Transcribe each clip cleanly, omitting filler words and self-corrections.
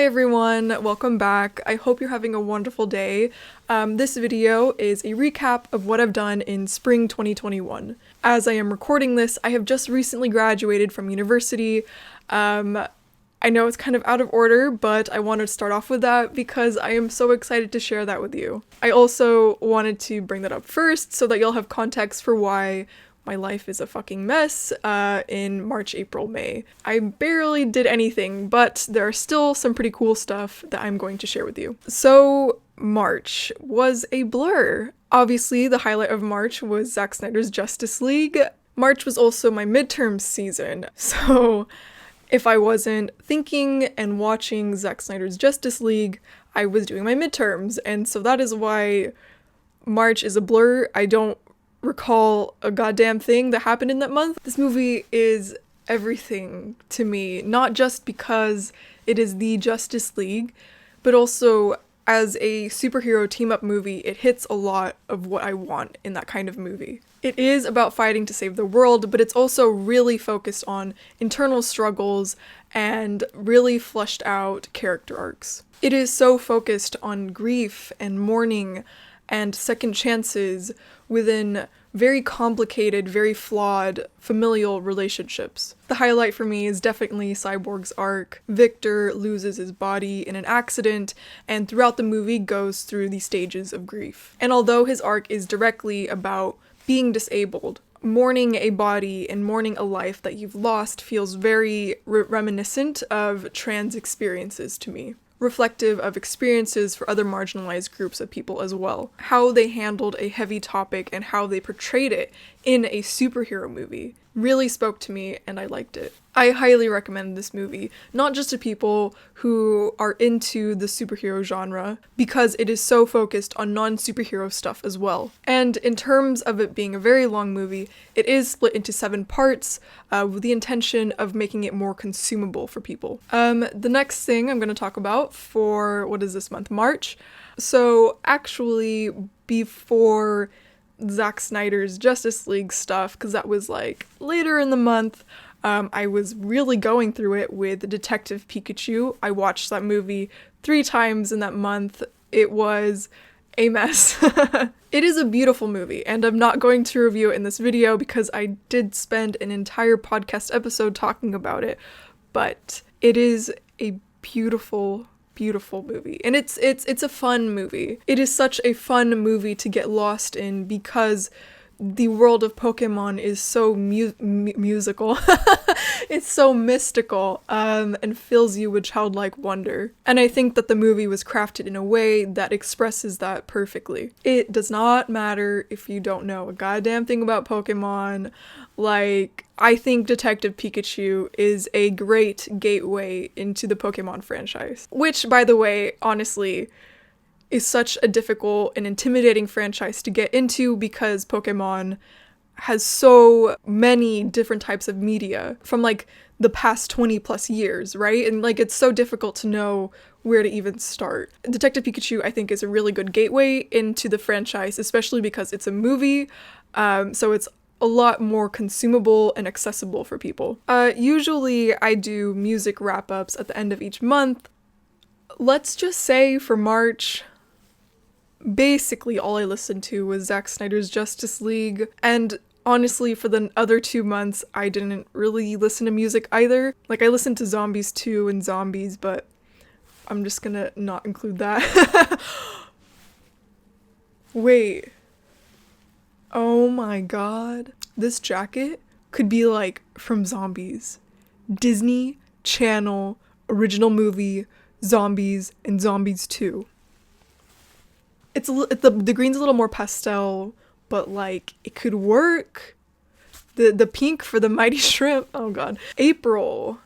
Hi everyone, welcome back. I hope you're having a wonderful day. This video is a recap of what I've done in spring 2021. As I am recording this, I have just recently graduated from university. I know it's kind of out of order, but I wanted to start off with that because I am so excited to share that with you. I also wanted to bring that up first so that you'll have context for why my life is a fucking mess in March, April, May. I barely did anything, but there are still some pretty cool stuff that I'm going to share with you. So March was a blur. Obviously, the highlight of March was Zack Snyder's Justice League. March was also my midterm season, so if I wasn't thinking and watching Zack Snyder's Justice League, I was doing my midterms, and so that is why March is a blur. I don't recall a goddamn thing that happened in that month. This movie is everything to me, not just because it is the Justice League, but also as a superhero team-up movie, it hits a lot of what I want in that kind of movie. It is about fighting to save the world, but it's also really focused on internal struggles and really fleshed out character arcs. It is so focused on grief and mourning and second chances within very complicated, very flawed familial relationships. The highlight for me is definitely Cyborg's arc. Victor loses his body in an accident and throughout the movie goes through the stages of grief. And although his arc is directly about being disabled, mourning a body and mourning a life that you've lost feels very reminiscent of trans experiences to me. Reflective of experiences for other marginalized groups of people as well. How they handled a heavy topic and how they portrayed it in a superhero movie really spoke to me and I liked it. I highly recommend this movie, not just to people who are into the superhero genre, because it is so focused on non-superhero stuff as well. And in terms of it being a very long movie, it is split into 7 parts with the intention of making it more consumable for people. The next thing I'm going to talk about for, what is this month? March. So actually before Zack Snyder's Justice League stuff, because that was like later in the month, I was really going through it with Detective Pikachu. I watched that movie 3 times in that month. It was a mess. It is a beautiful movie, and I'm not going to review it in this video because I did spend an entire podcast episode talking about it, but it is a beautiful movie, and it's a fun movie. It is such a fun movie to get lost in because the world of Pokemon is so musical. It's so mystical and fills you with childlike wonder. And I think that the movie was crafted in a way that expresses that perfectly. It does not matter if you don't know a goddamn thing about Pokemon. Like, I think Detective Pikachu is a great gateway into the Pokemon franchise. Which, by the way, honestly, is such a difficult and intimidating franchise to get into because Pokemon has so many different types of media from like the past 20 plus years, right? And like it's so difficult to know where to even start. Detective Pikachu, I think, is a really good gateway into the franchise, especially because it's a movie, so it's a lot more consumable and accessible for people. Usually I do music wrap-ups at the end of each month. Let's just say for March, basically all I listened to was Zack Snyder's Justice League, and honestly for the other 2 months I didn't really listen to music either. Like I listened to Zombies 2 and Zombies, but I'm just gonna not include that. Wait. Oh my god. This jacket could be like from Zombies. Disney Channel original movie Zombies and Zombies 2. The green's a little more pastel, but like it could work. The pink for the mighty shrimp. Oh god. April.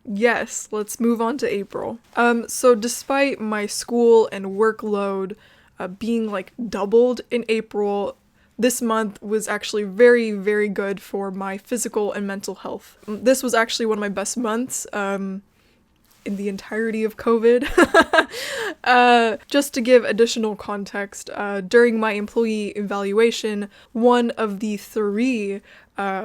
Yes, let's move on to April. So despite my school and workload being like doubled in April, this month was actually very, very good for my physical and mental health. This was actually one of my best months in the entirety of COVID. Just to give additional context, during my employee evaluation, one of the 3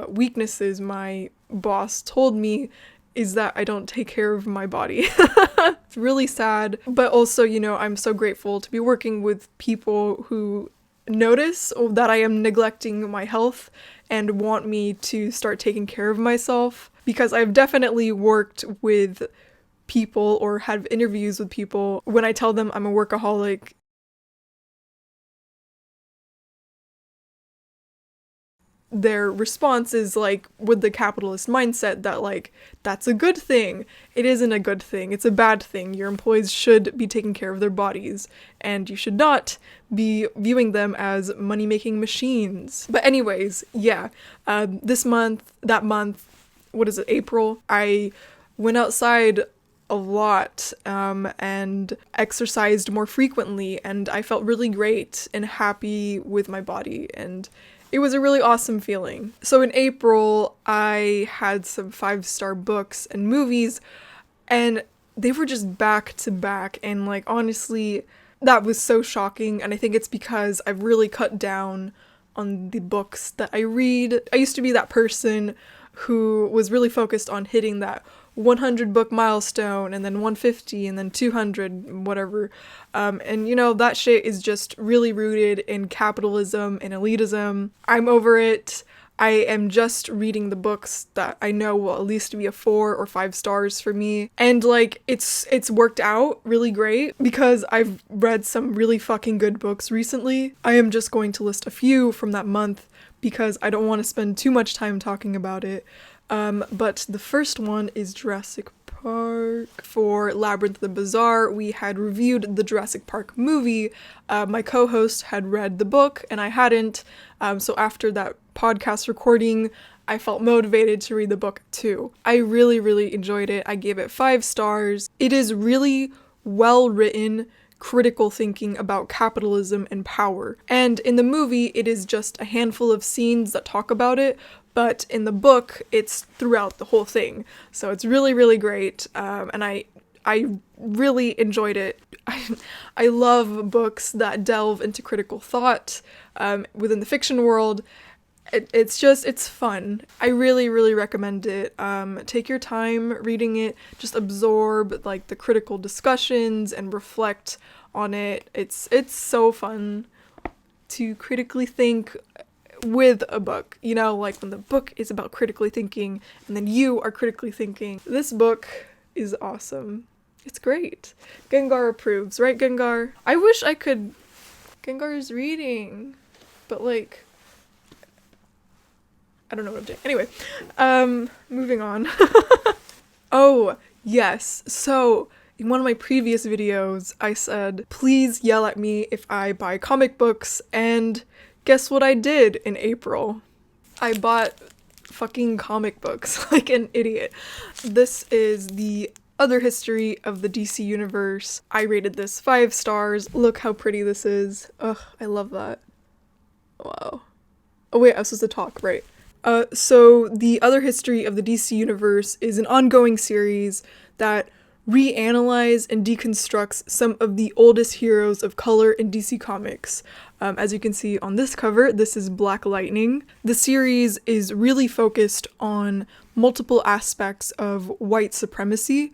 weaknesses my boss told me is that I don't take care of my body. It's really sad, but also, you know, I'm so grateful to be working with people who notice that I am neglecting my health and want me to start taking care of myself, because I've definitely worked with people or had interviews with people when I tell them I'm a workaholic. Their response is like with the capitalist mindset that like that's a good thing. It isn't a good thing. It's a bad thing. Your employees should be taking care of their bodies and you should not be viewing them as money-making machines. But anyways, yeah, this month, that month, what is it, April, I went outside a lot and exercised more frequently, and I felt really great and happy with my body, and it was a really awesome feeling. So in April, I had some 5-star books and movies, and they were just back to back, and like honestly, that was so shocking, and I think it's because I've really cut down on the books that I read. I used to be that person who was really focused on hitting that 100 book milestone and then 150 and then 200, whatever. And you know, that shit is just really rooted in capitalism and elitism. I'm over it. I am just reading the books that I know will at least be a 4 or 5 stars for me. And like, it's worked out really great because I've read some really fucking good books recently. I am just going to list a few from that month because I don't want to spend too much time talking about it. But the first one is Jurassic Park. For Labyrinth the Bazaar, we had reviewed the Jurassic Park movie. My co-host had read the book and I hadn't. So after that podcast recording, I felt motivated to read the book too. I really, really enjoyed it. I gave it 5 stars. It is really well written, critical thinking about capitalism and power. And in the movie, it is just a handful of scenes that talk about it, but in the book, it's throughout the whole thing. So it's really, really great, and I really enjoyed it. I love books that delve into critical thought within the fiction world. It's fun. I really, really recommend it. Take your time reading it. Just absorb like the critical discussions and reflect on it. It's so fun to critically think with a book, you know, like when the book is about critically thinking and then you are critically thinking. This book is awesome. It's great. Gengar approves, right, Gengar? I wish I could. Gengar is reading, but like, I don't know what I'm doing. Anyway, moving on. Oh, yes. So in one of my previous videos, I said, please yell at me if I buy comic books, and guess what I did in April? I bought fucking comic books like an idiot. This is the other history of the DC universe. I rated this 5 stars. Look how pretty this is. Ugh, I love that. Wow. Oh wait, I was supposed to talk, right. So the other history of the DC universe is an ongoing series that reanalyze and deconstructs some of the oldest heroes of color in DC Comics. As you can see on this cover, this is Black Lightning. The series is really focused on multiple aspects of white supremacy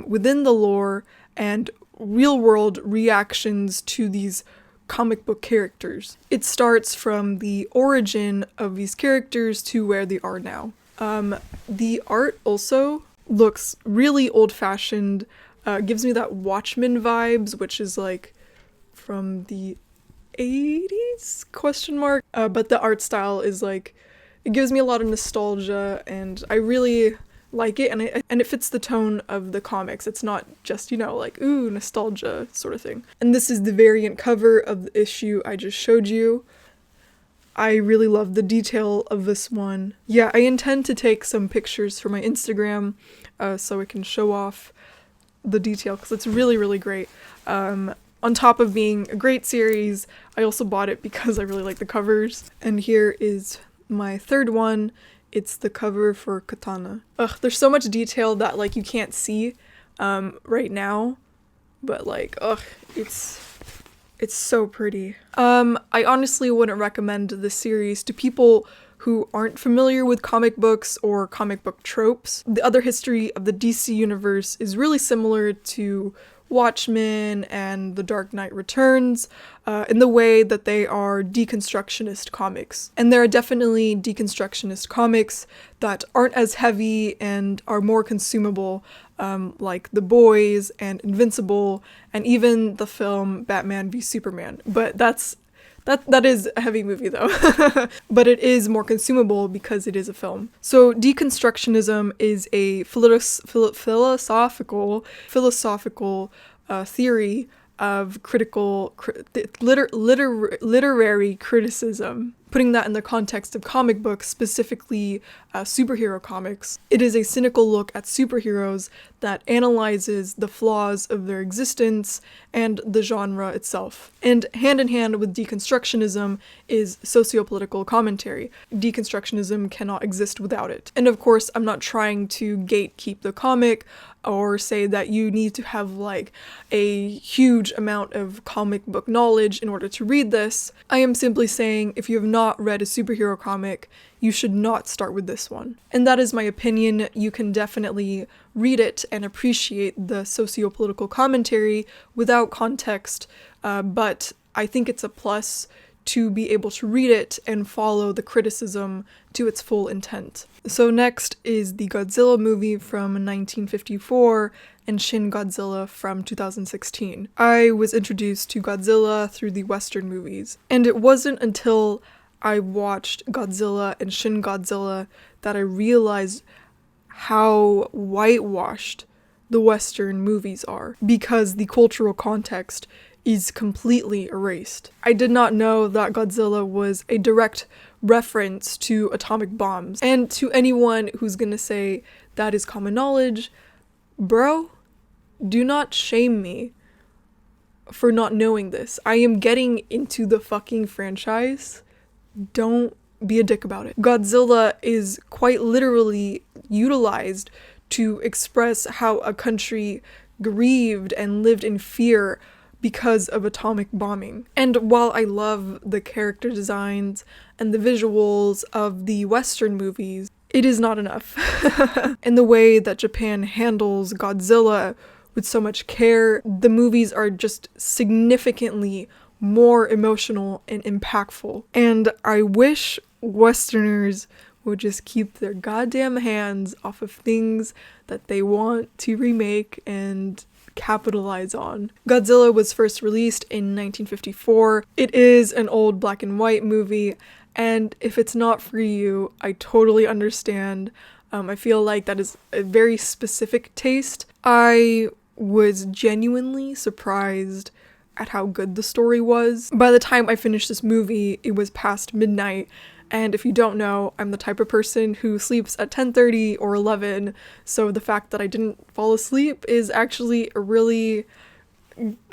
within the lore and real-world reactions to these comic book characters. It starts from the origin of these characters to where they are now. The art also looks really old-fashioned, gives me that Watchmen vibes, which is like from the 80s, question mark, but the art style is like, it gives me a lot of nostalgia, and I really like it, and it fits the tone of the comics. It's not just, you know, like, ooh, nostalgia sort of thing. And this is the variant cover of the issue I just showed you. I really love the detail of this one. Yeah, I intend to take some pictures for my Instagram so I can show off the detail, because it's really, really great. On top of being a great series, I also bought it because I really like the covers. And here is my third one. It's the cover for Katana. Ugh, there's so much detail that like you can't see right now, but like, ugh, it's so pretty. I honestly wouldn't recommend this series to people who aren't familiar with comic books or comic book tropes, the other history of the DC universe is really similar to Watchmen and The Dark Knight Returns, in the way that they are deconstructionist comics. And there are definitely deconstructionist comics that aren't as heavy and are more consumable, like The Boys and Invincible, and even the film Batman v Superman. But that is a heavy movie though. But it is more consumable because it is a film. So deconstructionism is a philosophical theory of literary criticism. Putting that in the context of comic books, specifically superhero comics, it is a cynical look at superheroes that analyzes the flaws of their existence and the genre itself. And hand in hand with deconstructionism is sociopolitical commentary. Deconstructionism cannot exist without it. And of course, I'm not trying to gatekeep the comic or say that you need to have like a huge amount of comic book knowledge in order to read this. I am simply saying if you have not read a superhero comic, you should not start with this one. And that is my opinion. You can definitely read it and appreciate the sociopolitical commentary without context, but I think it's a plus to be able to read it and follow the criticism to its full intent. So next is the Godzilla movie from 1954 and Shin Godzilla from 2016. I was introduced to Godzilla through the Western movies, and it wasn't until I watched Godzilla and Shin Godzilla that I realized how whitewashed the Western movies are, because the cultural context is completely erased. I did not know that Godzilla was a direct reference to atomic bombs. And to anyone who's gonna say that is common knowledge, bro, do not shame me for not knowing this. I am getting into the fucking franchise. Don't be a dick about it. Godzilla is quite literally utilized to express how a country grieved and lived in fear because of atomic bombing. And while I love the character designs and the visuals of the Western movies, it is not enough. And the way that Japan handles Godzilla with so much care, the movies are just significantly more emotional and impactful. And I wish Westerners would just keep their goddamn hands off of things that they want to remake and capitalize on. Godzilla was first released in 1954. It is an old black and white movie, and if it's not for you, I totally understand. I feel like that is a very specific taste. I was genuinely surprised at how good the story was. By the time I finished this movie, it was past midnight. And if you don't know, I'm the type of person who sleeps at 10:30 or 11, so the fact that I didn't fall asleep is actually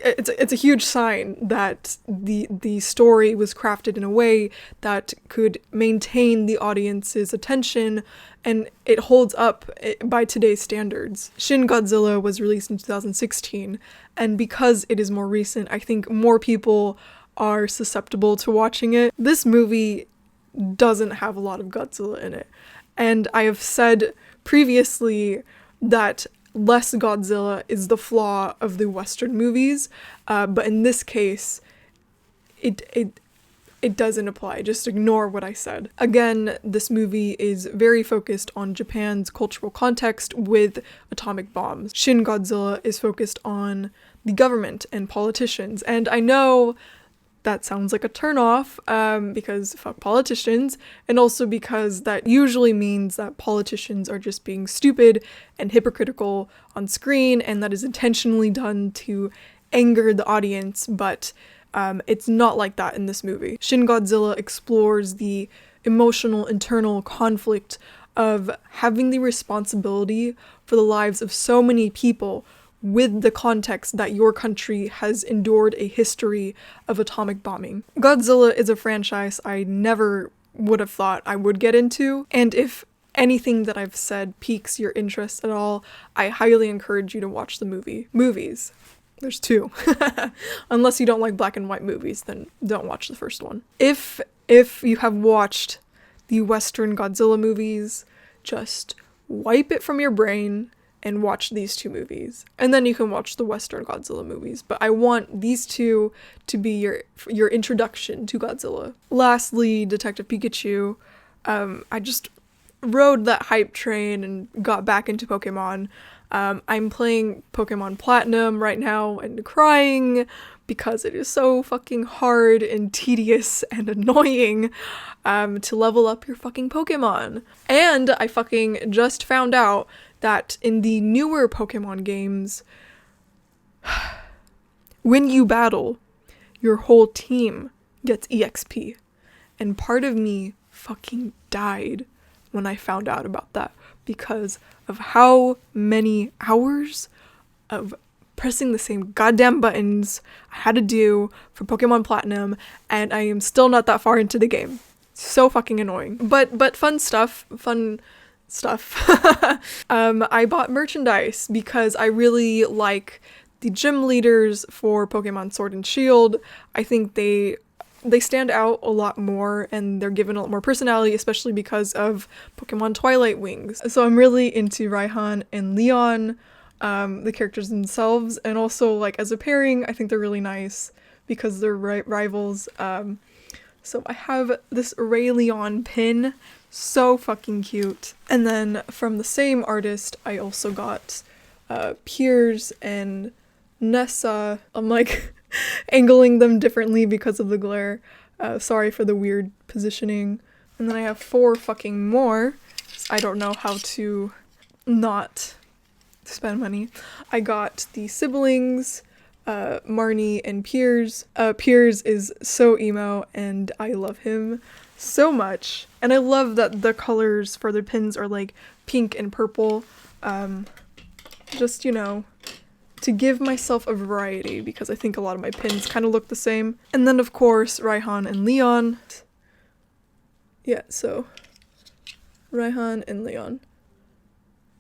it's a huge sign that the story was crafted in a way that could maintain the audience's attention, and it holds up by today's standards. Shin Godzilla was released in 2016, and because it is more recent, I think more people are susceptible to watching it. This movie doesn't have a lot of Godzilla in it. And I have said previously that less Godzilla is the flaw of the Western movies, but in this case, it doesn't apply. Just ignore what I said. Again, this movie is very focused on Japan's cultural context with atomic bombs. Shin Godzilla is focused on the government and politicians, and I know that sounds like a turnoff, because fuck politicians, and also because that usually means that politicians are just being stupid and hypocritical on screen, and that is intentionally done to anger the audience, but it's not like that in this movie. Shin Godzilla explores the emotional internal conflict of having the responsibility for the lives of so many people with the context that your country has endured a history of atomic bombing. Godzilla is a franchise I never would have thought I would get into, and if anything that I've said piques your interest at all, I highly encourage you to watch the movies. There's two. Unless you don't like black and white movies, then don't watch the first one. If you have watched the Western Godzilla movies, just wipe it from your brain and watch these two movies. And then you can watch the Western Godzilla movies. But I want these two to be your introduction to Godzilla. Lastly, Detective Pikachu. I just rode that hype train and got back into Pokemon. I'm playing Pokemon Platinum right now and crying because it is so fucking hard and tedious and annoying to level up your fucking Pokemon. And I fucking just found out that in the newer Pokemon games, when you battle, your whole team gets EXP. And part of me fucking died when I found out about that because of how many hours of pressing the same goddamn buttons I had to do for Pokemon Platinum, and I am still not that far into the game. So fucking annoying. But fun stuff. I bought merchandise because I really like the gym leaders for Pokemon Sword and Shield. I think they stand out a lot more and they're given a lot more personality, especially because of Pokemon Twilight Wings. So I'm really into Raihan and Leon, the characters themselves, and also like as a pairing, I think they're really nice because they're rivals. So I have this Ray Leon pin, so fucking cute. And then from the same artist, I also got Piers and Nessa. I'm like angling them differently because of the glare. Sorry for the weird positioning. And then I have 4 fucking more. I don't know how to not spend money. I got the siblings, Marnie and Piers. Piers is so emo and I love him so much. And I love that the colors for the pins are like pink and purple. Just, you know, to give myself a variety because I think a lot of my pins kind of look the same. And then of course, Raihan and Leon. Yeah, so Raihan and Leon.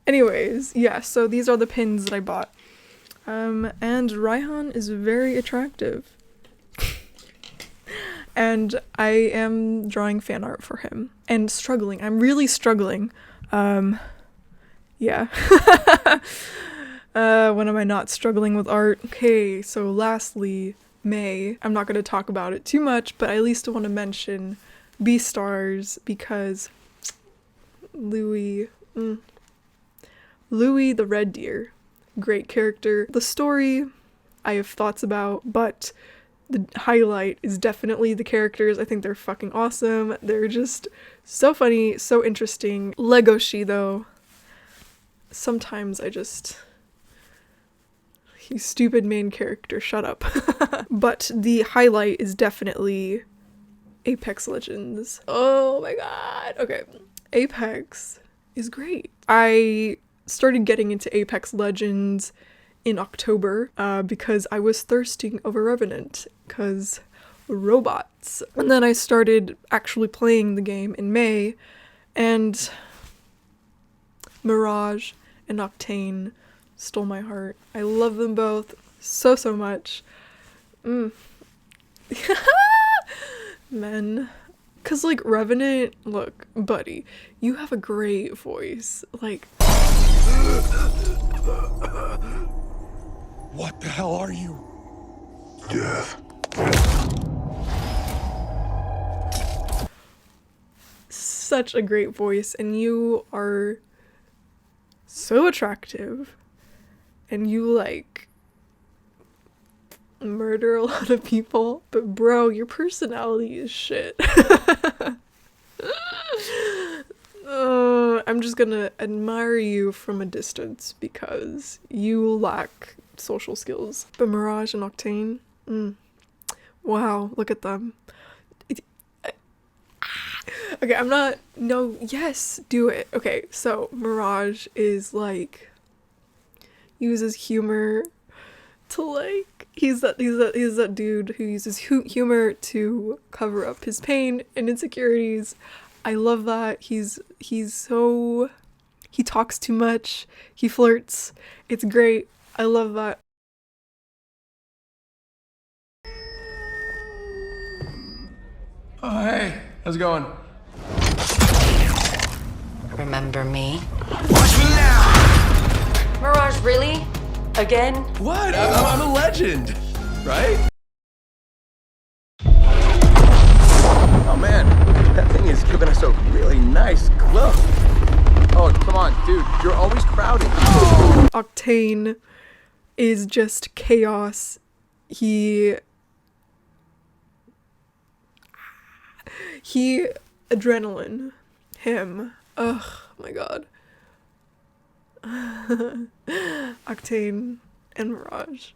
Anyways, yeah, so these are the pins that I bought. And Raihan is very attractive. And I am drawing fan art for him. And struggling. I'm really struggling. Yeah. When am I not struggling with art? Okay, so lastly, May. I'm not going to talk about it too much, but I at least want to mention Beastars because Louis the Red Deer, great character. The story I have thoughts about, but the highlight is definitely the characters. I think they're fucking awesome. They're just so funny, so interesting. Legoshi though, sometimes you stupid main character, shut up. But the highlight is definitely Apex Legends. Oh my god. Okay, Apex is great. I started getting into Apex Legends in October because I was thirsting over Revenant because robots. And then I started actually playing the game in May, and Mirage and Octane stole my heart. I love them both so much. Men. Cause like Revenant, look, buddy, you have a great voice. Like, what the hell are you? Death. such a great voice, and you are so attractive. And you like murder a lot of people, but bro, your personality is shit. I'm just gonna admire you from a distance because you lack social skills. But Mirage and Octane, wow, look at them. Okay, I'm not, no, yes, do it. Okay, so Mirage is like, uses humor to like, he's that dude who uses humor to cover up his pain and insecurities. I love that. He's so, he talks too much, he flirts, it's great. I love that. Oh, hey, how's it going? Remember me? Watch me now! Mirage, really? Again? What? I'm a legend, right? Oh man, that thing is giving us a really nice glow. Oh, come on, dude, you're always crowding. Octane is just chaos. He adrenaline. Him. Ugh, my god. Octane and Mirage.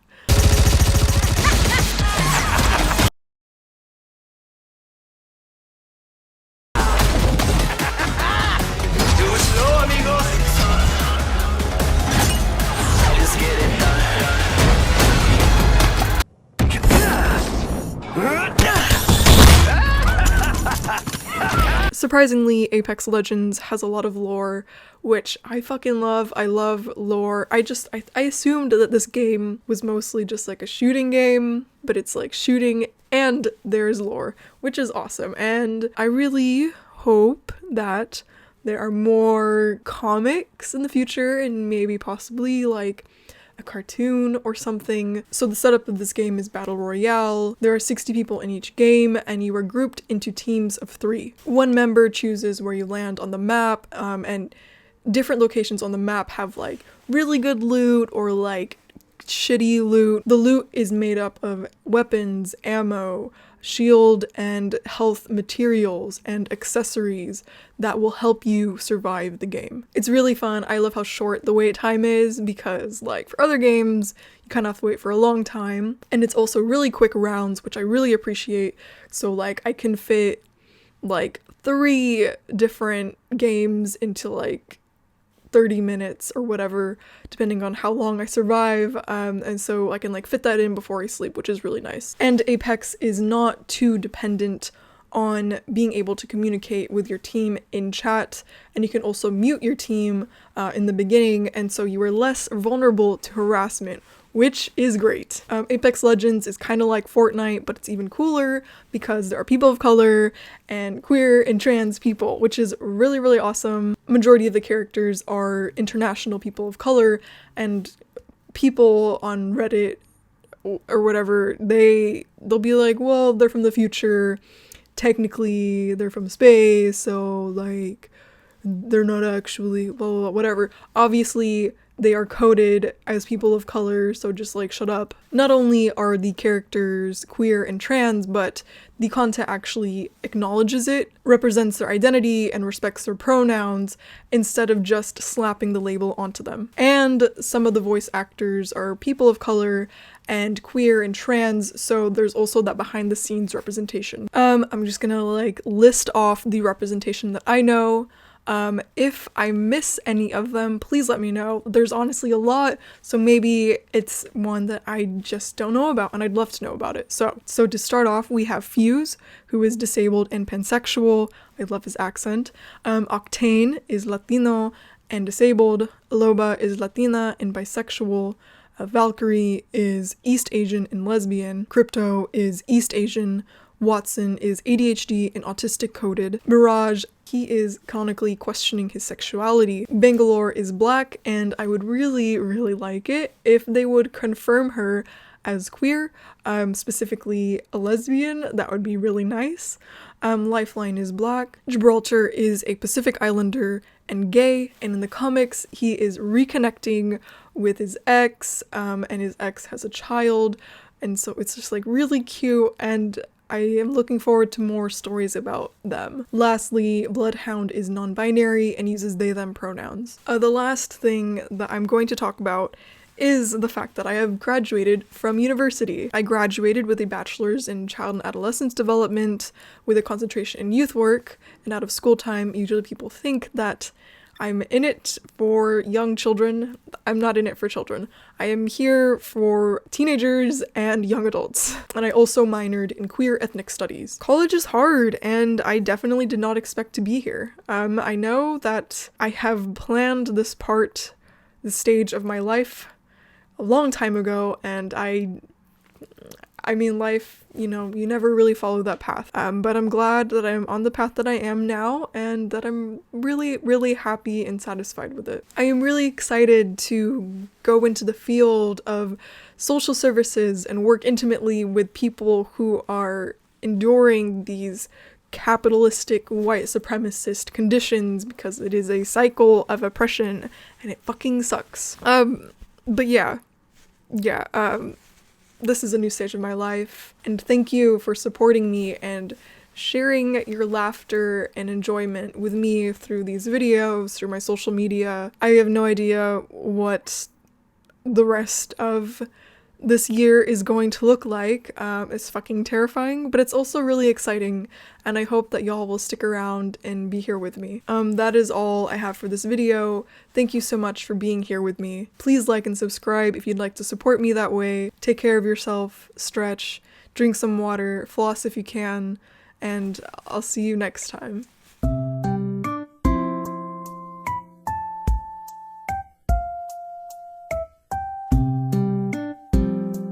Do it slow, amigos. Just get it done. Surprisingly, Apex Legends has a lot of lore, which I fucking love. I love lore. I assumed that this game was mostly just like a shooting game, but it's like shooting and there's lore, which is awesome. And I really hope that there are more comics in the future and maybe possibly like a cartoon or something. So the setup of this game is Battle Royale. There are 60 people in each game and you are grouped into teams of 3. One member chooses where you land on the map, and different locations on the map have like really good loot or like shitty loot. The loot is made up of weapons, ammo, shield and health materials and accessories that will help you survive the game. It's really fun. I love how short the wait time is because like for other games you kind of have to wait for a long time, and it's also really quick rounds, which I really appreciate. So like I can fit like 3 different games into like 30 minutes or whatever, depending on how long I survive, and so I can like fit that in before I sleep, which is really nice. And Apex is not too dependent on being able to communicate with your team in chat, and you can also mute your team in the beginning, and so you are less vulnerable to harassment, which is great. Apex Legends is kind of like Fortnite, but it's even cooler because there are people of color and queer and trans people, which is really, really awesome. Majority of the characters are international people of color, and people on Reddit or whatever, they'll be like, well, they're from the future. Technically, they're from space, so like they're not actually blah, blah, blah, whatever. Obviously, they are coded as people of color, so just like shut up. Not only are the characters queer and trans, but the content actually acknowledges it, represents their identity, and respects their pronouns instead of just slapping the label onto them. And some of the voice actors are people of color and queer and trans, so there's also that behind the scenes representation. I'm just gonna like list off the representation that I know. If I miss any of them, please let me know. There's honestly a lot, so maybe it's one that I just don't know about and I'd love to know about it. So to start off, we have Fuse, who is disabled and pansexual. I love his accent. Octane is Latino and disabled. Loba is Latina and bisexual. Valkyrie is East Asian and lesbian. Crypto is East Asian. Watson is ADHD and autistic coded. Mirage, he is canonically questioning his sexuality. Bangalore is black, and I would really, really like it if they would confirm her as queer, specifically a lesbian. That would be really nice. Lifeline is black. Gibraltar is a Pacific Islander and gay, and in the comics he is reconnecting with his ex, and his ex has a child, and so it's just like really cute, and I am looking forward to more stories about them. Lastly, Bloodhound is non-binary and uses they/them pronouns. The last thing that I'm going to talk about is the fact that I have graduated from university. I graduated with a bachelor's in child and adolescence development with a concentration in youth work, and out of school time, usually people think that I'm in it for young children. I'm not in it for children. I am here for teenagers and young adults. And I also minored in queer ethnic studies. College is hard, and I definitely did not expect to be here. I know that I have planned this stage of my life a long time ago, and I I mean, life, you know, you never really follow that path. But I'm glad that I'm on the path that I am now, and that I'm really, really happy and satisfied with it. I am really excited to go into the field of social services and work intimately with people who are enduring these capitalistic white supremacist conditions, because it is a cycle of oppression and it fucking sucks. But yeah, this is a new stage of my life, and thank you for supporting me and sharing your laughter and enjoyment with me through these videos, through my social media. I have no idea what the rest of this year is going to look like. It's fucking terrifying, but it's also really exciting, and I hope that y'all will stick around and be here with me. That is all I have for this video. Thank you so much for being here with me. Please like and subscribe if you'd like to support me that way. Take care of yourself, stretch, drink some water, floss if you can, and I'll see you next time.